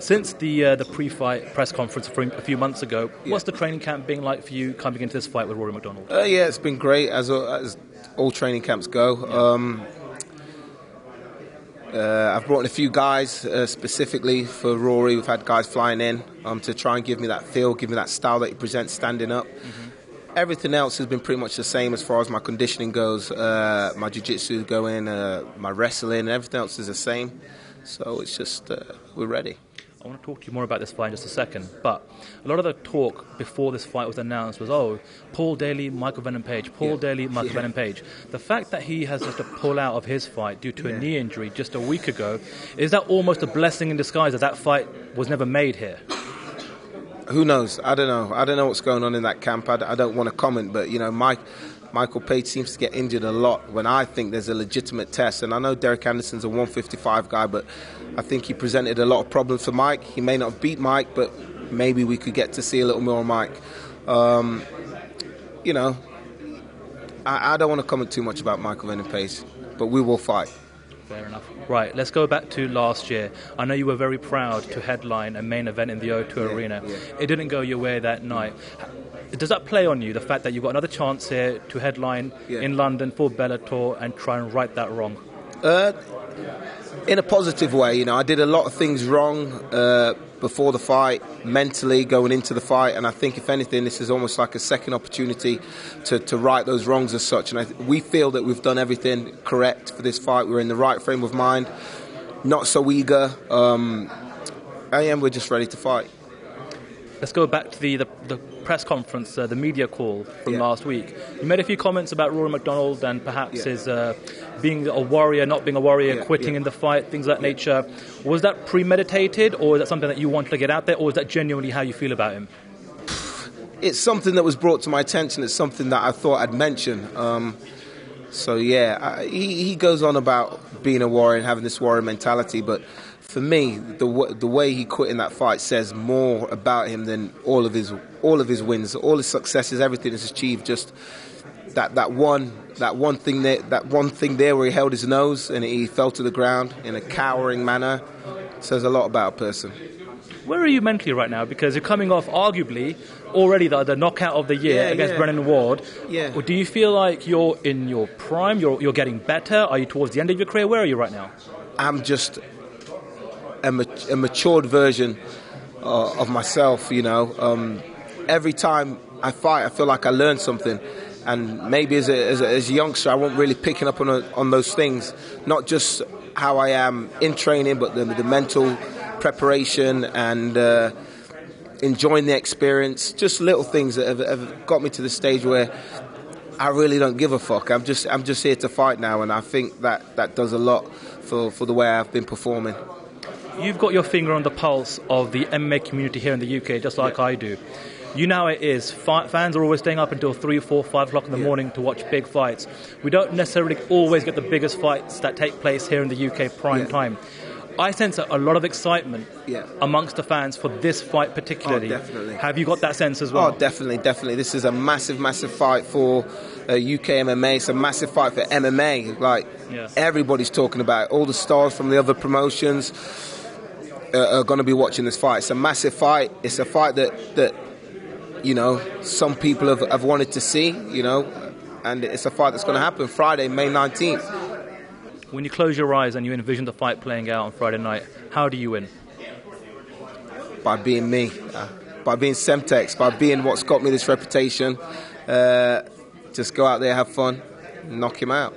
Since the pre-fight press conference a few months ago, what's the training camp being like for you coming into this fight with Rori Macdonald? Yeah, it's been great, as all training camps go. I've brought in a few guys specifically for Rory. We've had guys flying in to try and give me that feel, give me that style that he presents standing up. Everything else has been pretty much the same as far as my conditioning goes, my jiu-jitsu going, my wrestling, everything else is the same. So it's just, we're ready. I want to talk to you more about this fight in just a second, but a lot of the talk before this fight was announced was, Paul Дейли, Michael Venom Page, Paul Дейли, Michael Venom Page. The fact that he has to pull out of his fight due to a knee injury just a week ago, is that almost a blessing in disguise that fight was never made here? Who knows? I don't know. I don't know what's going on in that camp. I don't want to comment, but, you know, Michael Page seems to get injured a lot when I think there's a legitimate test. And I know Derek Anderson's a 155 guy, but I think he presented a lot of problems for Mike. He may not beat Mike, but maybe we could get to see a little more of Mike. You know, I don't want to comment too much about Michael Venom Page, but we will fight. Fair enough. Right, let's go back to last year. I know you were very proud to headline a main event in the O2 Arena. Yeah. It didn't go your way that night. Does that play on you, the fact that you've got another chance here to headline in London for Bellator and try and right that wrong? In a positive way, you know, I did a lot of things wrong before the fight, mentally going into the fight, and I think if anything, this is almost like a second opportunity to right those wrongs as such. And we feel that we've done everything correct for this fight. We're in the right frame of mind, not so eager, and we're just ready to fight. Let's go back to the press conference, the media call from last week. You made a few comments about Rori Macdonald and perhaps his being a warrior, not being a warrior, quitting in the fight, things of that nature. Was that premeditated, or is that something that you wanted to get out there, or is that genuinely how you feel about him? It's something that was brought to my attention. It's something that I thought I'd mention. He goes on about being a warrior and having this warrior mentality, but for me, the way he quit in that fight says more about him than all of his wins, all his successes, everything he's achieved. Just that one thing there where he held his nose and he fell to the ground in a cowering manner says a lot about a person. Where are you mentally right now? Because you're coming off arguably already the knockout of the year against Brennan Ward. Yeah. Do you feel like you're in your prime? You're getting better? Are you towards the end of your career? Where are you right now? I'm just a matured version of myself, you know. Every time I fight, I feel like I learn something, and maybe as a youngster, I wasn't really picking up on those things. Not just how I am in training, but the mental preparation and enjoying the experience. Just little things that have got me to the stage where I really don't give a fuck. I'm just here to fight now, and I think that does a lot for the way I've been performing. You've got your finger on the pulse of the MMA community here in the UK, just like I do. You know how it is. Fans are always staying up until 3, 4, 5 o'clock in the morning to watch big fights. We don't necessarily always get the biggest fights that take place here in the UK prime time. I sense a lot of excitement amongst the fans for this fight particularly. Oh, definitely. Have you got that sense as well? Oh, definitely. This is a massive, massive fight for UK MMA. It's a massive fight for MMA. Everybody's talking about it. All the stars from the other promotions are going to be watching this fight. It's a massive fight. It's a fight that you know, some people have wanted to see, you know, and it's a fight that's going to happen Friday, May 19th. When you close your eyes and you envision the fight playing out on Friday night, how do you win? By being me, by being Semtex, by being what's got me this reputation. Just go out there, have fun, knock him out.